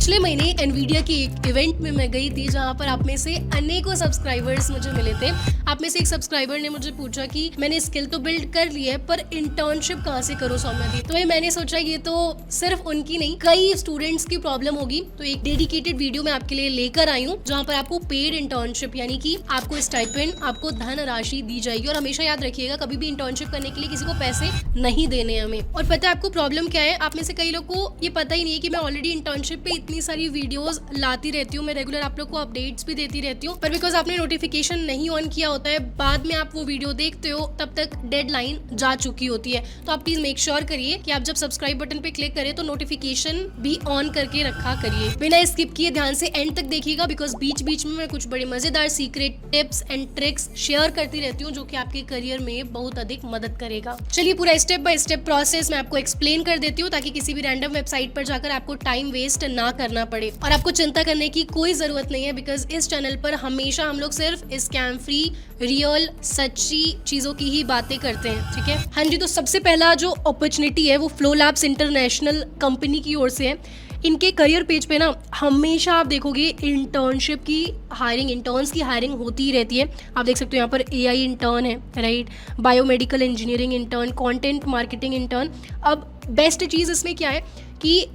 पिछले महीने एनवीडिया के एक इवेंट में मैं गई थी जहां पर आप में से अनेकों सब्सक्राइबर्स मुझे मिले थे। आप में से एक सब्सक्राइबर ने मुझे पूछा कि मैंने स्किल तो बिल्ड कर ली है पर इंटर्नशिप कहाँ से करूँ सौम्या दी। तो मैंने सोचा ये तो सिर्फ उनकी नहीं कई स्टूडेंट्स की प्रॉब्लम होगी, तो एक डेडिकेटेड वीडियो मैं आपके लिए लेकर आई हूँ जहाँ पर आपको पेड इंटर्नशिप यानी कि आपको स्टाइपेंड, आपको धन राशि दी जाएगी। और हमेशा याद रखिएगा कभी भी इंटर्नशिप करने के लिए किसी को पैसे नहीं देने हमें। और पता है आपको प्रॉब्लम क्या है, आप में से कई लोग को ये पता ही नहीं है कि मैं ऑलरेडी इंटर्नशिप पे इतनी सारी वीडियोस लाती रहती हूँ, मैं रेगुलर आप लोग को अपडेट्स भी देती रहती हूँ, पर बिकॉज आपने नोटिफिकेशन नहीं ऑन किया होता है, बाद में आप वो वीडियो देखते हो तब तक डेडलाइन जा चुकी होती है। तो आप प्लीज मेक श्योर करिए कि आप जब सब्सक्राइब बटन पे क्लिक करें तो नोटिफिकेशन भी ऑन करके रखा करिए। बिना स्किप किए ध्यान से एंड तक देखिएगा, बिकॉज बीच बीच में मैं कुछ बड़े मजेदार secret tips and tricks share करती रहती हूँ जो कि आपके करियर में बहुत अधिक मदद करेगा। चलिए पूरा स्टेप बाय स्टेप प्रोसेस मैं आपको एक्सप्लेन कर देती हूँ ताकि किसी भी रैंडम वेबसाइट पर जाकर आपको टाइम वेस्ट ना करना पड़े। और आपको चिंता करने की कोई जरूरत नहीं है, बिकॉज इस चैनल पर हमेशा हम लोग सिर्फ स्कैम फ्री, रियल, सच्ची चीजों की ही बातें करते हैं। ठीक है, हाँ जी। तो सबसे पहला जो अपॉर्चुनिटी है वो फ्लो लैब्स इंटरनेशनल कंपनी की ओर से है। इनके करियर पेज पे ना हमेशा आप देखोगे इंटर्नशिप की हायरिंग, इंटर्न्स की हायरिंग होती ही रहती है। आप देख सकते हो यहाँ पर एआई इंटर्न है, right, biomedical engineering intern, content marketing intern. अब बेस्ट चीज़ इसमें क्या है कि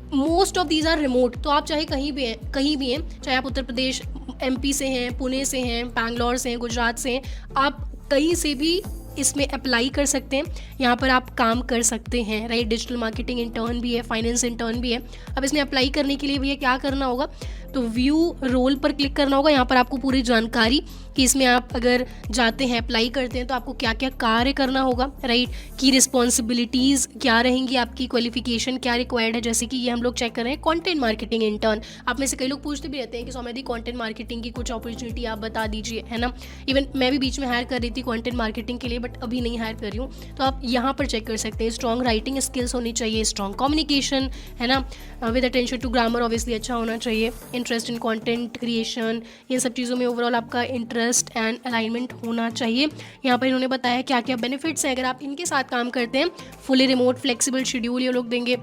most of these are remote, तो आप चाहे कहीं भी हैं, चाहे आप उत्तर प्रदेश एमपी से हैं, पुणे से हैं, बैंगलोर से हैं, गुजरात से हैं, आप कहीं से भी इसमें अप्लाई कर सकते हैं। यहाँ पर आप काम कर सकते हैं, राइट। डिजिटल मार्केटिंग इंटर्न भी है, फाइनेंस इंटर्न भी है। अब इसमें अप्लाई करने के लिए भैया क्या करना होगा, तो व्यू रोल पर क्लिक करना होगा। यहाँ पर आपको पूरी जानकारी कि इसमें आप अगर जाते हैं, अप्लाई करते हैं तो आपको क्या क्या कार्य करना होगा, राइट, की रिस्पॉन्सिबिलिटीज़ क्या रहेंगी, आपकी क्वालिफिकेशन क्या रिक्वायर्ड है। जैसे कि ये हम लोग चेक कर रहे हैं कंटेंट मार्केटिंग इंटर्न। आप में से कई लोग पूछते भी रहते हैं कि सौम्या दी कंटेंट मार्केटिंग की कुछ अपॉर्चुनिटी आप बता दीजिए, है ना। इवन मैं भी बीच में हायर कर रही थी कंटेंट मार्केटिंग के लिए, बट अभी नहीं हायर कर रही हूँ। तो आप यहाँ पर चेक कर सकते हैं, स्ट्रॉन्ग राइटिंग स्किल्स होनी चाहिए, स्ट्रॉन्ग कम्युनिकेशन, है ना, with attention to grammar obviously अच्छा होना चाहिए, इंटरेस्ट इन कंटेंट क्रिएशन, ये सब चीज़ों में ओवरऑल आपका इंटरेस्ट एंड अलाइनमेंट होना चाहिए। यहाँ पर इन्होंने बताया क्या क्या बेनिफिट्स हैं अगर आप इनके साथ काम करते हैं। फुली रिमोट फ्लेक्सिबल शेड्यूल ये लोग देंगे।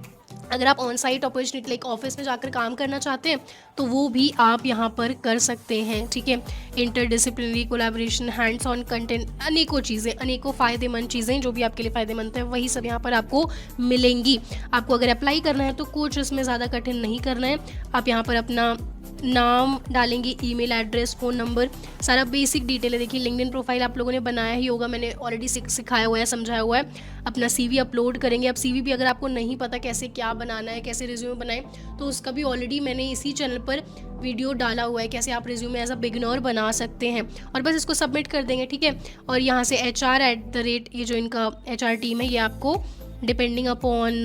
अगर आप on site opportunity like office में जाकर काम करना चाहते हैं तो वो भी आप यहाँ पर कर सकते हैं। ठीक है, interdisciplinary collaboration, hands on content, अनेकों चीज़ें, अनेकों फ़ायदेमंद चीज़ें जो भी आपके लिए फ़ायदेमंद है वही सब यहाँ पर आपको मिलेंगी। आपको अगर अप्लाई करना है तो कुछ इसमें ज़्यादा कठिन नहीं करना है। आप यहाँ पर अपना नाम डालेंगे, ईमेल एड्रेस, फ़ोन नंबर, सारा बेसिक डिटेल है। देखिए लिंक्डइन प्रोफाइल आप लोगों ने बनाया ही होगा, मैंने ऑलरेडी सिखाया हुआ है, समझाया हुआ है। अपना सीवी अपलोड करेंगे। अब सीवी भी अगर आपको नहीं पता कैसे क्या बनाना है, कैसे रिज्यूमे बनाएं, तो उसका भी ऑलरेडी मैंने इसी चैनल पर वीडियो डाला हुआ है, कैसे आप रिज्यूमे एज अ बिगिनर बना सकते हैं। और बस इसको सबमिट कर देंगे, ठीक है। और यहाँ से HR@, ये जो इनका HR टीम है, ये आपको डिपेंडिंग अपॉन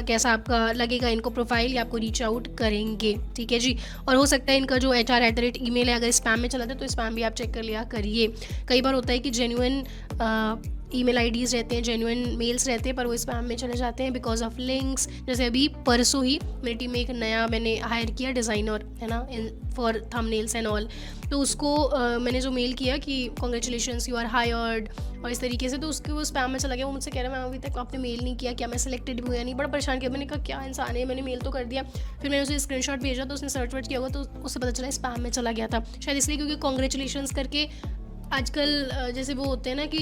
कैसा आपका लगेगा इनको प्रोफाइल, या आपको रीच आउट करेंगे। ठीक है जी। और हो सकता है इनका जो HR@ ईमेल है अगर स्पैम में चला था तो स्पैम भी आप चेक कर लिया करिए। कई बार होता है कि जेन्युइन ईमेल आईडीज़ रहते हैं, जेन्युइन मेल्स रहते हैं, पर वो स्पैम में चले जाते हैं बिकॉज ऑफ लिंक्स। जैसे अभी परसों ही मेरी टीम में एक नया मैंने हायर किया डिज़ाइनर, है ना, फॉर थंबनेल्स एंड ऑल, तो उसको मैंने जो मेल किया कि कॉन्ग्रेचुलेशंस यू आर हायर्ड और इस तरीके से, तो उसके वो स्पैम में चला गया। वो मुझसे कह रहा है मैम अभी तक आपने मेल नहीं किया, क्या मैं सिलेक्टेड भी हुआ नहीं। बड़ा परेशान किया, मैंने कहा क्या इंसान है, मैंने मेल तो कर दिया। फिर मैंने उसे स्क्रीनशॉट भेजा तो उसने सर्च वर्च किया होगा तो उससे पता चला स्पैम में चला गया था, शायद इसलिए क्योंकि कॉन्ग्रेचुलेशंस करके आजकल जैसे वो होते हैं ना कि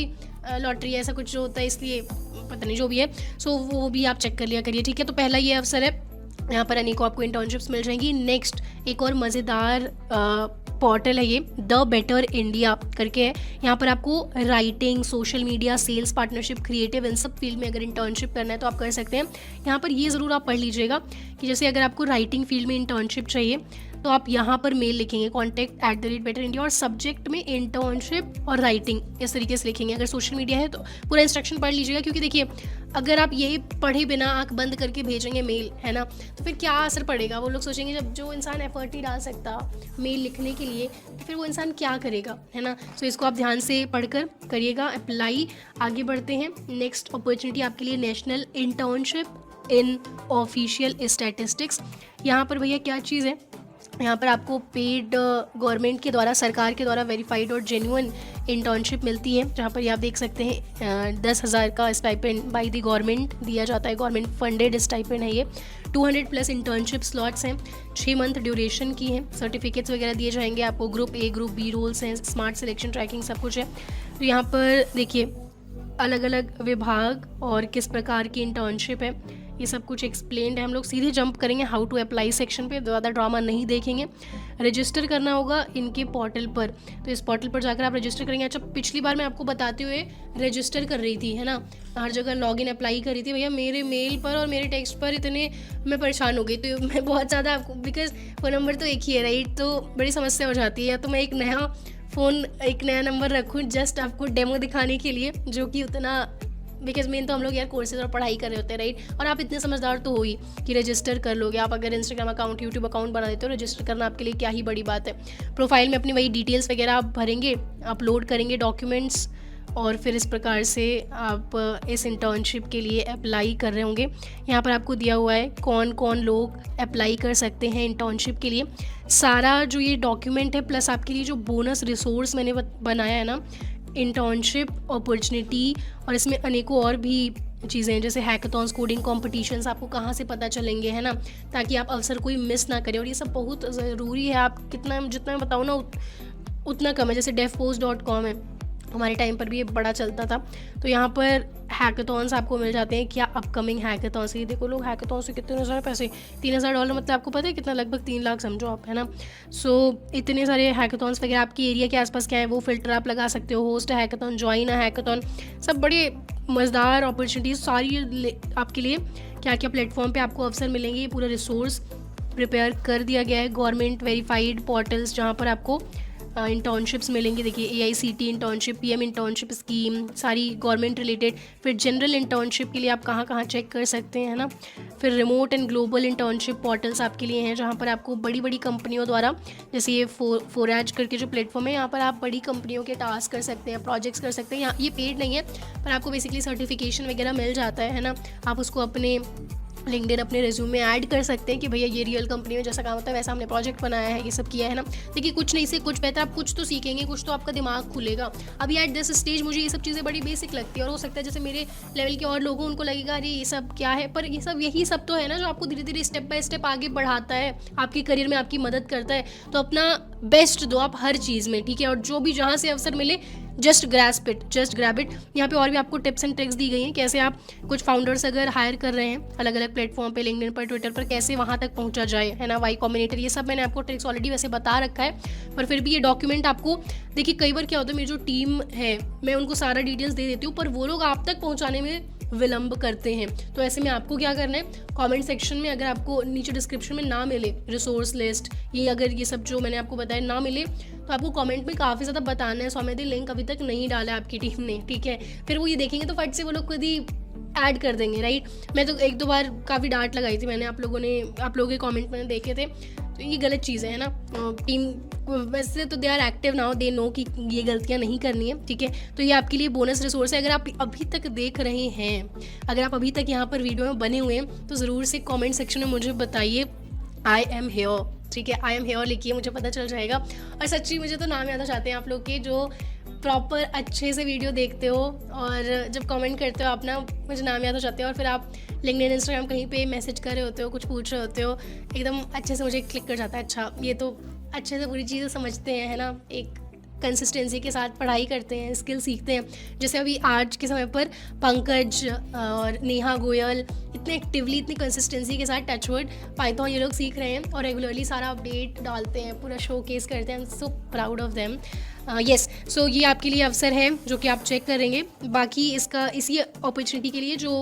लॉटरी ऐसा कुछ जो होता है, इसलिए पता नहीं जो भी है। सो वो भी आप चेक कर लिया करिए। ठीक है, तो पहला ये अवसर है, यहाँ पर अनेकों आपको इंटर्नशिप्स मिल जाएंगी। नेक्स्ट एक और मज़ेदार पोर्टल है, ये द बेटर इंडिया करके है। यहाँ पर आपको writing, social media, sales, partnership, creative, इन सब फील्ड में अगर इंटर्नशिप करना है तो आप कर सकते हैं। यहाँ पर ये ज़रूर आप पढ़ लीजिएगा कि जैसे अगर आपको राइटिंग फील्ड में इंटर्नशिप चाहिए तो आप यहाँ पर मेल लिखेंगे contact@betterindia और सब्जेक्ट में इंटर्नशिप और राइटिंग इस तरीके से लिखेंगे। अगर सोशल मीडिया है तो पूरा इंस्ट्रक्शन पढ़ लीजिएगा, क्योंकि देखिए अगर आप यही पढ़े बिना आंख बंद करके भेजेंगे मेल, है ना, तो फिर क्या असर पड़ेगा। वो लोग सोचेंगे जब जो इंसान एफर्ट नहीं डाल सकता मेल लिखने के लिए तो फिर वो इंसान क्या करेगा, है ना। तो इसको आप ध्यान से पढ़कर करिएगा अप्लाई। आगे बढ़ते हैं, नेक्स्ट अपॉर्चुनिटी आपके लिए national internship in official statistics. यहाँ पर भैया क्या चीज़ है, यहाँ पर आपको पेड गवर्नमेंट के द्वारा, सरकार के द्वारा वेरीफाइड और जेन्युइन इंटर्नशिप मिलती है, जहाँ पर ये आप देख सकते हैं 10,000 का स्टाइपेंड बाय द गवर्नमेंट दिया जाता है, गवर्नमेंट फंडेड स्टाइपेंड है ये। 200 प्लस इंटर्नशिप स्लॉट्स हैं, 6 मंथ ड्यूरेशन की हैं, सर्टिफिकेट्स वगैरह दिए जाएंगे आपको, group A group B roles हैं, स्मार्ट सिलेक्शन ट्रैकिंग सब कुछ है। तो यहाँ पर देखिए अलग अलग विभाग और किस प्रकार की इंटर्नशिप है, ये सब कुछ एक्सप्लेन्ड है। हम लोग सीधे जंप करेंगे हाउ टू अप्लाई सेक्शन पे, ज़्यादा ड्रामा नहीं देखेंगे। रजिस्टर करना होगा इनके पोर्टल पर, तो इस पोर्टल पर जाकर आप रजिस्टर करेंगे। अच्छा, पिछली बार मैं आपको बताते हुए रजिस्टर कर रही थी, है ना, हर जगह लॉगिन अप्लाई करी थी, भैया मेरे मेल पर और मेरे टेक्स्ट पर इतने मैं परेशान हो गई, तो मैं बहुत ज़्यादा आपको, बिकॉज फ़ोन नंबर तो एक ही है राइट, तो बड़ी समस्या हो जाती है। तो मैं एक नया नंबर रखूँ जस्ट आपको डेमो दिखाने के लिए, जो कि उतना, बिकॉज मेन तो हम लोग यार कोर्सेज और पढ़ाई कर रहे होते हैं राइट, और आप इतने समझदार तो हो ही कि रजिस्टर कर लोगे। आप अगर इंस्टाग्राम अकाउंट, यूट्यूब अकाउंट बना देते हो, रजिस्टर करना आपके लिए क्या ही बड़ी बात है। प्रोफाइल में अपनी वही डिटेल्स वगैरह आप भरेंगे, अपलोड करेंगे डॉक्यूमेंट्स, और फिर इस प्रकार से आप इस इंटर्नशिप के लिए अप्लाई कर रहे होंगे। यहाँ पर आपको दिया हुआ है कौन कौन लोग अप्लाई कर सकते हैं इंटर्नशिप के लिए, सारा जो ये डॉक्यूमेंट है, प्लस आपके लिए जो बोनस रिसोर्स मैंने बनाया है ना, इंटर्नशिप अपॉर्चुनिटी, और इसमें अनेकों और भी चीज़ें हैं, जैसे हैकाथॉन्स, कोडिंग कॉम्पिटिशन्स आपको कहाँ से पता चलेंगे, है ना, ताकि आप अवसर कोई मिस ना करें। और ये सब बहुत ज़रूरी है, आप जितना मैं बताऊँ ना उतना कम है। जैसे devpost.com है, हमारे टाइम पर भी ये बड़ा चलता था। तो यहाँ पर हैकाथॉन्स आपको मिल जाते हैं, क्या अपकमिंग हैकाथॉन्स, ये देखो लोग हैकाथॉन्स से कितने सारे पैसे, $3,000 मतलब आपको पता है कितना, लगभग 3 लाख समझो आप, है ना। सो इतने सारे हैकाथॉन्स वगैरह आपकी एरिया के आसपास क्या है वो फिल्टर आप लगा सकते हो, होस्ट हैकाथॉन, ज्वाइन हैकाथॉन, सब बड़े मज़ेदार अपॉर्चुनिटीज़ सारी आपके लिए, क्या क्या प्लेटफॉर्म पर आपको अवसर मिलेंगे, ये पूरा रिसोर्स प्रिपेयर कर दिया गया है। गवर्नमेंट वेरीफाइड पोर्टल्स जहाँ पर आपको इंटर्नशिप्स मिलेंगी, देखिए AICT internship, PM internship scheme, सारी गवर्नमेंट रिलेटेड। फिर जनरल इंटर्नशिप के लिए आप कहाँ कहाँ चेक कर सकते हैं, है ना। फिर remote and global internship portals आपके लिए हैं, जहाँ पर आपको बड़ी बड़ी कंपनियों द्वारा, जैसे ये फोरैज करके जो प्लेटफॉर्म है, यहाँ पर आप बड़ी कंपनियों के टास्क कर सकते हैं, प्रोजेक्ट्स कर सकते हैं। यहाँ ये पेड नहीं है, पर आपको बेसिकली सर्टिफिकेशन वगैरह मिल जाता है ना। आप उसको अपने लिंक्डइन, अपने रिज्यूम में ऐड कर सकते हैं कि भैया ये रियल कंपनी में जैसा काम होता है वैसा हमने प्रोजेक्ट बनाया है, ये सब किया है ना। देखिए कुछ नहीं से कुछ बेहतर, आप कुछ तो सीखेंगे, कुछ तो आपका दिमाग खुलेगा। अभी एट दिस स्टेज मुझे ये सब चीज़ें बड़ी बेसिक लगती है, और हो सकता है जैसे मेरे लेवल के और लोगों उनको लगेगा अरे ये सब क्या है, पर ये सब यही सब तो है ना जो आपको धीरे धीरे स्टेप बाय स्टेप आगे बढ़ाता है, आपके करियर में आपकी मदद करता है। तो अपना बेस्ट दो आप हर चीज़ में, ठीक है, और जो भी जहाँ से अवसर मिले जस्ट ग्रैब इट। यहाँ पे और भी आपको टिप्स एंड ट्रिक्स दी गई हैं, कैसे आप कुछ फाउंडर्स अगर हायर कर रहे हैं अलग अलग प्लेटफॉर्म पे, लिंक्डइन पर, ट्विटर पर, कैसे वहाँ तक पहुँचा जाए, है ना, वाई कॉम्बिनेटर, ये सब मैंने आपको ट्रिक्स ऑलरेडी वैसे बता रखा है। पर फिर भी ये डॉक्यूमेंट आपको, देखिए कई बार क्या होता है, मेरी जो टीम है मैं उनको सारा डिटेल्स दे देती हूँ, पर वो लोग आप तक पहुँचाने में विलंब करते हैं। तो ऐसे में आपको क्या करना है, कमेंट सेक्शन में अगर आपको नीचे डिस्क्रिप्शन में ना मिले रिसोर्स लिस्ट, ये अगर ये सब जो मैंने आपको बताया ना मिले, तो आपको कमेंट में काफ़ी ज़्यादा बताना है सौम्या दी लिंक अभी तक नहीं डाला है आपकी टीम ने, ठीक है। फिर वो ये देखेंगे तो फट से वो लोग खुद ही ऐड कर देंगे, राइट। मैं तो 1-2 बार काफ़ी डांट लगाई थी मैंने, आप लोगों के कमेंट मैंने देखे थे, तो ये गलत चीज़ है ना। टीम वैसे तो they are active now, they know कि ये गलतियाँ नहीं करनी है, ठीक है। तो ये आपके लिए बोनस रिसोर्स है। अगर आप अभी तक देख रहे हैं, अगर आप अभी तक यहाँ पर वीडियो में बने हुए हैं, तो ज़रूर से कमेंट सेक्शन में मुझे बताइए आई एम हेयर, ठीक है, आई एम हेयर लिखिए, मुझे पता चल जाएगा। और सच्ची मुझे तो नाम याद आ जाते हैं आप लोग के, जो प्रॉपर अच्छे से वीडियो देखते हो, और जब कमेंट करते हो आप ना, मुझे नाम याद हो जाते हैं। और फिर आप लिंक्डइन, इंस्टाग्राम कहीं पे मैसेज कर रहे होते हो, कुछ पूछ रहे होते हो, एकदम अच्छे से मुझे क्लिक कर जाता है, अच्छा ये तो अच्छे से पूरी चीज़ें समझते हैं, है ना, एक कंसिस्टेंसी के साथ पढ़ाई करते हैं, स्किल सीखते हैं। जैसे अभी आज के समय पर पंकज और नेहा गोयल इतने एक्टिवली, इतनी कंसिस्टेंसी के साथ टचवर्ड पाइथन ये लोग सीख रहे हैं, और रेगुलरली सारा अपडेट डालते हैं, पूरा शो केस करते हैं। I am so proud of them. Yes, so ये आपके लिए अवसर है जो कि आप चेक करेंगे। बाकी इसी अपॉर्चुनिटी के लिए जो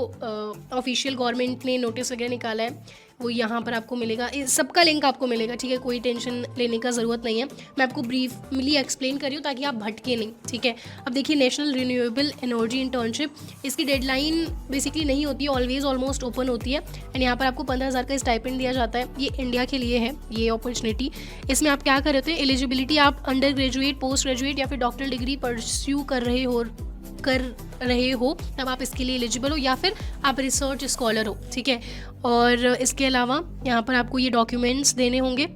ऑफिशियल गवर्नमेंट ने नोटिस वगैरह निकाला है वो यहाँ पर आपको मिलेगा, इस सबका लिंक आपको मिलेगा, ठीक है, कोई टेंशन लेने का ज़रूरत नहीं है। मैं आपको ब्रीफली एक्सप्लेन कर रही हूँ ताकि आप भटके नहीं, ठीक है। अब देखिए, नेशनल रिन्यूएबल एनर्जी इंटर्नशिप, इसकी डेडलाइन बेसिकली नहीं होती है, ऑलवेज ऑलमोस्ट ओपन होती है, एंड यहाँ पर आपको 15,000 का स्टाइपेंड दिया जाता है। ये इंडिया के लिए है ये अपॉर्चुनिटी। इसमें आप क्या कर रहे होते हैं, एलिजिबिलिटी आप अंडर ग्रेजुएट, पोस्ट ग्रेजुएट या फिर डॉक्टरल डिग्री परस्यू कर रहे हो तब आप इसके लिए एलिजिबल हो, या फिर आप रिसर्च स्कॉलर हो, ठीक है। और इसके अलावा यहाँ पर आपको ये डॉक्यूमेंट्स देने होंगे,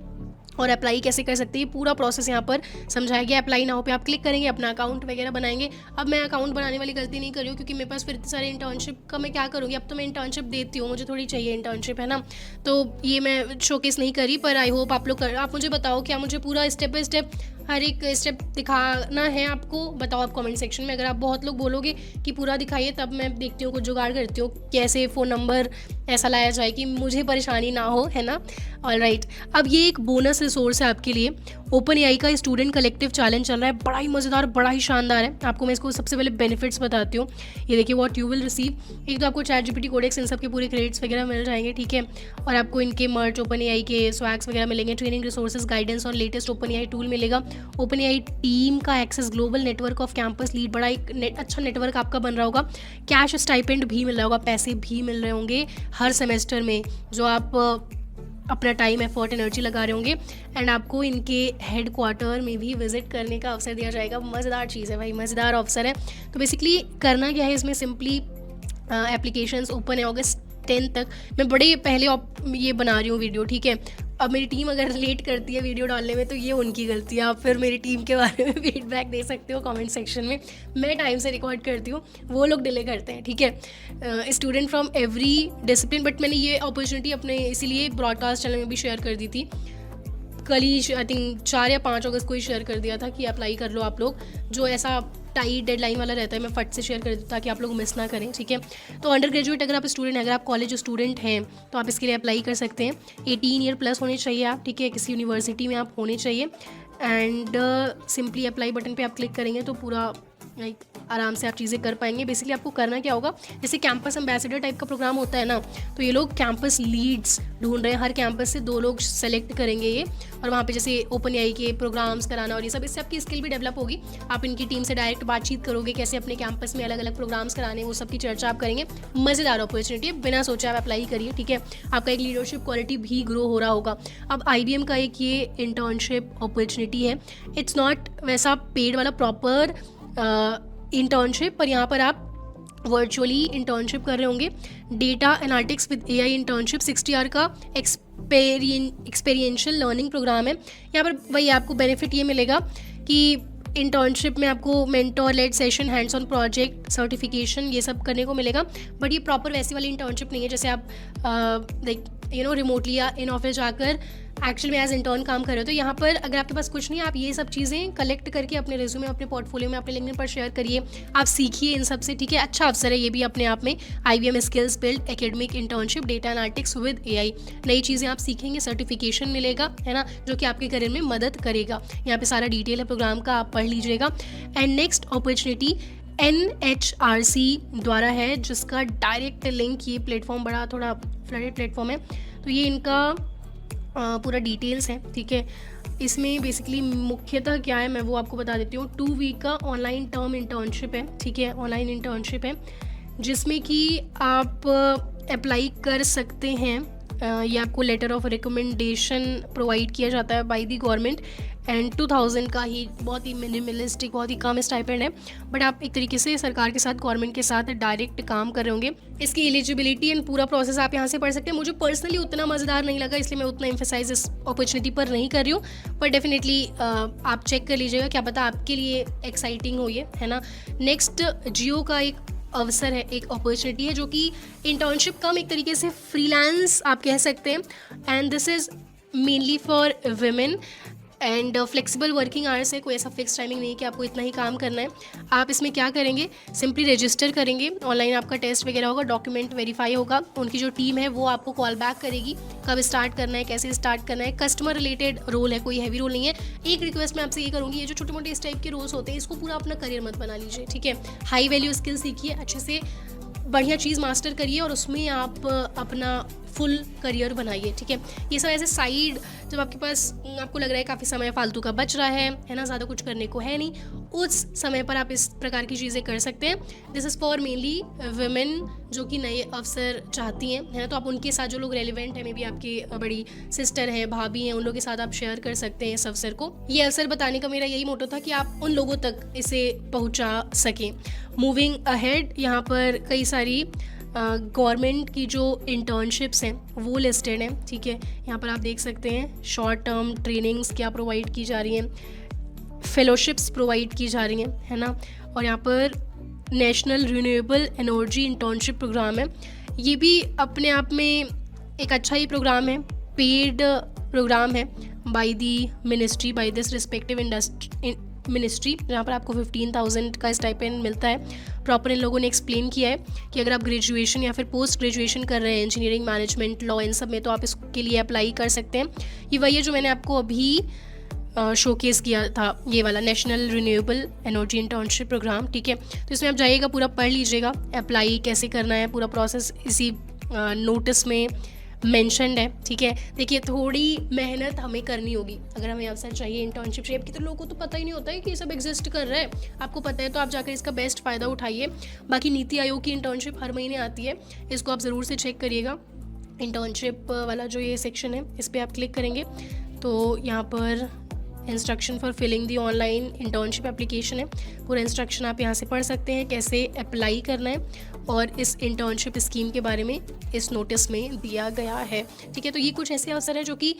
और अप्लाई कैसे कर सकते हैं, पूरा प्रोसेस यहाँ पर समझाया गया। अप्लाई नाउ पे आप क्लिक करेंगे, अपना अकाउंट वगैरह बनाएंगे। अब मैं अकाउंट बनाने वाली गलती नहीं कर रही हूँ, क्योंकि मेरे पास फिर इतने सारे इंटर्नशिप का मैं क्या करूँगी। अब तो मैं इंटर्नशिप देती हूँ, मुझे थोड़ी चाहिए इंटर्नशिप, है ना। तो ये मैं शोकेस नहीं करी, पर आई होप आप लोग आप मुझे बताओ, क्या मुझे पूरा स्टेप बाय स्टेप हर एक स्टेप दिखाना है आपको, बताओ आप कमेंट सेक्शन में। अगर आप बहुत लोग बोलोगे कि पूरा दिखाइए, तब मैं देखती हूँ, कुछ जुगाड़ करती हूँ कैसे फ़ोन नंबर ऐसा लाया जाए कि मुझे परेशानी ना हो, है ना। ऑलराइट, अब ये एक बोनस रिसोर्स है आपके लिए। ओपन एआई का स्टूडेंट कलेक्टिव चैलेंज चल रहा है, बड़ा ही मज़ेदार, बड़ा ही शानदार है। आपको मैं इसको सबसे पहले बेनिफिट्स बताती हूँ। ये देखिए, व्हाट यू विल रिसीव। एक तो आपको ChatGPT कोडेक्स इन सब के पूरे क्रेडिट्स वगैरह मिल जाएंगे, ठीक है। और आपको इनके मर्च ओपन एआई के स्वैग्स वगैरह मिलेंगे, ट्रेनिंग रिसोर्सेज, गाइडेंस और लेटेस्ट ओपन एआई टूल मिलेगा। ओपन एआई टीम का access, global network of campus lead, बड़ा एक अच्छा नेटवर्क आपका बन रहा होगा। कैश स्टाइपेंड भी मिल रहा होगा, पैसे भी मिल रहे होंगे हर सेमेस्टर में, जो आप अपना टाइम, एफर्ट, एनर्जी लगा रहे होंगे। एंड आपको इनके हेड क्वार्टर में भी विजिट करने का अवसर दिया जाएगा। मज़ेदार चीज़ है भाई, मज़ेदार अवसर है। तो बेसिकली करना क्या है इसमें, सिंपली एप्लीकेशंस ओपन है अगस्त 10 तक। मैं बड़े पहले ये बना रही हूँ वीडियो, ठीक है। अब मेरी टीम अगर लेट करती है वीडियो डालने में, तो ये उनकी गलती है। आप फिर मेरी टीम के बारे में फीडबैक दे सकते हो कमेंट सेक्शन में। मैं टाइम से रिकॉर्ड करती हूँ, वो लोग डिले करते हैं, ठीक है। Student from every discipline, but मैंने ये अपॉर्चुनिटी अपने इसीलिए ब्रॉडकास्ट चैनल में भी शेयर कर दी थी। कल ही आई थिंक 4 या 5 अगस्त को ही शेयर कर दिया था कि अप्लाई कर लो आप लोग। जो ऐसा टाइट डेडलाइन वाला रहता है, मैं फट से शेयर कर देती हूँ ताकि आप लोग मिस ना करें, ठीक है। तो अंडर ग्रेजुएट अगर आप स्टूडेंट हैं, अगर आप कॉलेज स्टूडेंट हैं, तो आप इसके लिए अप्लाई कर सकते हैं। 18 ईयर प्लस होने चाहिए आप, ठीक है। किसी यूनिवर्सिटी में आप होने चाहिए। एंड सिंपली अप्लाई बटन पे आप क्लिक करेंगे तो पूरा लाइक आराम से आप चीज़ें कर पाएंगे। बेसिकली आपको करना क्या होगा, जैसे कैंपस एम्बेसडर टाइप का प्रोग्राम होता है ना, तो ये लोग कैंपस लीड्स ढूंढ रहे हैं। हर कैंपस से 2 लोग सेलेक्ट करेंगे ये, और वहाँ पे जैसे ओपन एआई के प्रोग्राम्स कराना और ये सब, इससे आपकी स्किल भी डेवलप होगी। आप इनकी टीम से डायरेक्ट बातचीत करोगे, कैसे अपने कैंपस में अलग अलग प्रोग्राम्स कराने, वो सब की चर्चा आप करेंगे। मज़ेदार अपॉर्चुनिटी, बिना सोचा आप अप्लाई करिए, ठीक है। आपका एक लीडरशिप क्वालिटी भी ग्रो हो रहा होगा। अब IBM का एक ये इंटर्नशिप अपॉर्चुनिटी है। इट्स नॉट वैसा पेड वाला प्रॉपर इंटर्नशिप, पर यहाँ पर आप वर्चुअली इंटर्नशिप कर रहे होंगे। Data analytics with AI internship 60 hour का एक्सपीरियंशियल लर्निंग प्रोग्राम है। यहाँ पर वही आपको बेनिफिट ये मिलेगा कि इंटर्नशिप में आपको mentor led session, hands on project, certification, ये सब करने को मिलेगा। बट ये प्रॉपर वैसी वाली इंटर्नशिप नहीं है जैसे आप लाइक रिमोटली या इन ऑफिस जाकर एक्चुअल में एज इंटर्न काम कर रहे हो। तो यहाँ पर अगर आपके पास कुछ नहीं है, आप ये सब चीज़ें कलेक्ट करके अपने रिज्यूमे, अपने पोर्टफोलियो में, अपने लिंक्डइन पर शेयर करिए। आप सीखिए इन सब से, ठीक है। अच्छा अवसर है ये भी अपने आप में। IBM skills build academic internship, data analytics with AI, नई चीज़ें आप सीखेंगे, सर्टिफिकेशन मिलेगा, है ना, जो कि आपके करियर में मदद करेगा। यहाँ पे सारा डिटेल है प्रोग्राम का, आप पढ़ लीजिएगा। एंड नेक्स्ट अपॉर्चुनिटी NHRC द्वारा है, जिसका डायरेक्ट लिंक, ये प्लेटफॉर्म बड़ा थोड़ा फ्लडेड प्लेटफॉर्म है, तो ये इनका पूरा डिटेल्स है, ठीक है। इसमें बेसिकली मुख्यतः क्या है मैं वो आपको बता देती हूँ। 2 वीक का ऑनलाइन टर्म इंटर्नशिप है, ठीक है। ऑनलाइन इंटर्नशिप है जिसमें कि आप अप्लाई कर सकते हैं। ये आपको लेटर ऑफ रिकमेंडेशन प्रोवाइड किया जाता है बाय द गवर्नमेंट। एंड 2000 का ही, बहुत ही मिनिमलिस्टिक, बहुत ही कम स्टाइपेंड है। बट आप एक तरीके से सरकार के साथ, गवर्नमेंट के साथ डायरेक्ट काम कर रहे होंगे। इसकी एलिजिबिलिटी एंड पूरा प्रोसेस आप यहाँ से पढ़ सकते हैं। मुझे पर्सनली उतना मज़ेदार नहीं लगा, इसलिए मैं उतना एम्फेसाइज इस अपॉर्चुनिटी पर नहीं कर रही हूँ। पर डेफिनेटली आप चेक कर लीजिएगा, क्या पता आपके लिए एक्साइटिंग हो ये, है ना। नेक्स्ट जियो का एक अवसर है, एक अपॉर्चुनिटी है, जो कि इंटर्नशिप कम एक तरीके से फ्रीलांस आप कह सकते हैं। And this is mainly for women and flexible working hours है। कोई ऐसा फिक्स टाइमिंग नहीं है कि आपको इतना ही काम करना है। आप इसमें क्या करेंगे, सिंपली रजिस्टर करेंगे, ऑनलाइन आपका टेस्ट वगैरह होगा, डॉक्यूमेंट वेरीफाई होगा, उनकी जो टीम है वो आपको कॉल बैक करेगी, कब स्टार्ट करना है, कैसे स्टार्ट करना है। कस्टमर रिलेटेड रोल है, कोई हैवी रोल नहीं है। एक रिक्वेस्ट मैं आपसे ये करूँगी, ये जो छोटे मोटे इस टाइप के रोल्स होते हैं, इसको पूरा अपना करियर मत बना लीजिए, ठीक है। हाई वैल्यू स्किल सीखिए, अच्छे से बढ़िया चीज़ मास्टर करिए और उसमें आप अपना फुल करियर बनाइए, ठीक है। ये सब ऐसे साइड, जब आपके पास आपको लग रहा है काफ़ी समय फालतू का बच रहा है ना, ज़्यादा कुछ करने को है नहीं, उस समय पर आप इस प्रकार की चीज़ें कर सकते हैं। This is for mainly women जो कि नए अवसर चाहती हैं, है ना। तो आप उनके साथ, जो लोग रेलिवेंट हैं, मे बी आपकी बड़ी सिस्टर हैं, भाभी हैं, उन लोगों के साथ आप शेयर कर सकते हैं इस अवसर को। ये अवसर बताने का मेरा यही मोटो था कि आप उन लोगों तक इसे पहुँचा सकें। मूविंग अहेड, यहाँ पर कई सारी गवर्नमेंट की जो इंटर्नशिप्स हैं वो लिस्टेड हैं, ठीक है। यहाँ पर आप देख सकते हैं शॉर्ट टर्म ट्रेनिंग्स क्या प्रोवाइड की जा रही हैं, फेलोशिप्स प्रोवाइड की जा रही हैं, है ना। और यहाँ पर national renewable energy internship programme है, ये भी अपने आप में एक अच्छा ही प्रोग्राम है, पेड प्रोग्राम है by the ministry, by this respective ministry, जहाँ पर आपको 15,000 का स्टाइपेंड मिलता है। प्रॉपर इन लोगों ने एक्सप्लेन किया है कि अगर आप ग्रेजुएशन या फिर पोस्ट ग्रेजुएशन कर रहे हैं इंजीनियरिंग, मैनेजमेंट, लॉ, इन सब में, तो आप इसके लिए अप्लाई कर सकते हैं। ये वही है जो मैंने आपको अभी शोकेस किया था, ये वाला national renewable energy internship programme, ठीक है। तो इसमें आप जाइएगा, पूरा पढ़ लीजिएगा, अप्लाई कैसे करना है, पूरा प्रोसेस इसी नोटिस में मेंशन्ड है, ठीक है। देखिए थोड़ी मेहनत हमें करनी होगी अगर हमें अवसर चाहिए इंटर्नशिप शेप की, तो लोगों को तो पता ही नहीं होता है कि ये सब एग्जिस्ट कर रहा है। आपको पता है तो आप जाकर इसका बेस्ट फ़ायदा उठाइए। बाकी नीति आयोग की इंटर्नशिप हर महीने आती है, इसको आप ज़रूर से चेक करिएगा। इंटर्नशिप वाला जो ये सेक्शन है इस पर आप क्लिक करेंगे तो यहाँ पर instruction for filling the online internship application है, पूरा इंस्ट्रक्शन आप यहाँ से पढ़ सकते हैं कैसे अप्लाई करना है, और इस इंटर्नशिप स्कीम के बारे में इस नोटिस में दिया गया है, ठीक है। तो ये कुछ ऐसे अवसर है जो कि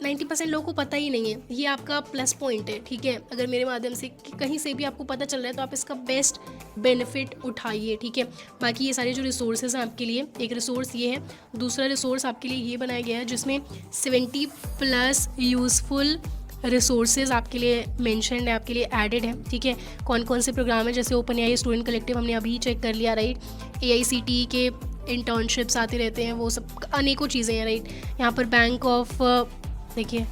90% लोगों को पता ही नहीं है, ये आपका प्लस पॉइंट है, ठीक है। अगर मेरे माध्यम से कहीं से भी आपको पता चल रहा है तो आप इसका बेस्ट बेनिफिट उठाइए, ठीक है। बाकी ये सारे जो रिसोर्सेज हैं आपके लिए, एक रिसोर्स ये है, दूसरा रिसोर्स आपके लिए ये बनाया गया है जिसमें 70+ यूज़फुल रिसोर्सेज आपके लिए मेंशन्ड है, आपके लिए एडेड है, ठीक है। कौन कौन से प्रोग्राम है, जैसे ओपन एआई स्टूडेंट कलेक्टिव हमने अभी चेक कर लिया, राइट। AICTE के इंटर्नशिप्स आते रहते हैं, वो सब अनेकों चीज़ें हैं, राइट। यहाँ पर बैंक ऑफ, देखिए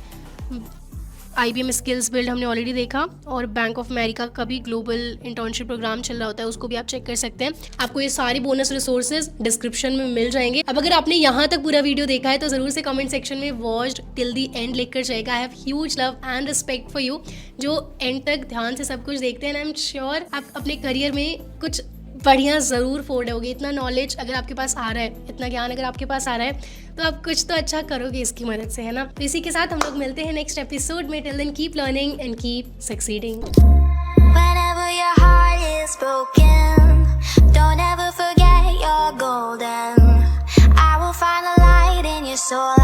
IBM स्किल्स बिल्ड हमने ऑलरेडी देखा, और बैंक ऑफ अमेरिका का भी ग्लोबल इंटर्नशिप प्रोग्राम चल रहा होता है, उसको भी आप चेक कर सकते हैं। आपको ये सारे बोनस रिसोर्सेज डिस्क्रिप्शन में मिल जाएंगे। अब अगर आपने यहाँ तक पूरा वीडियो देखा है तो ज़रूर से कमेंट सेक्शन में वॉच्ड टिल दी एंड लिखकर जाएगा। I have huge love and respect for you जो एंड तक ध्यान से सब कुछ देखते हैं। आई एम श्योर आप अपने करियर में कुछ बढ़िया ज़रूर फोड़ोगे। इतना नॉलेज अगर आपके पास आ रहा है, इतना ज्ञान अगर आपके पास आ रहा है, तो आप कुछ तो अच्छा करोगे इसकी मदद से, है ना। तो इसी के साथ हम लोग मिलते हैं नेक्स्ट एपिसोड में। Till then keep learning and keep succeeding. Whenever your heart is broken, don't ever forget you're golden. I will find a light in your soul.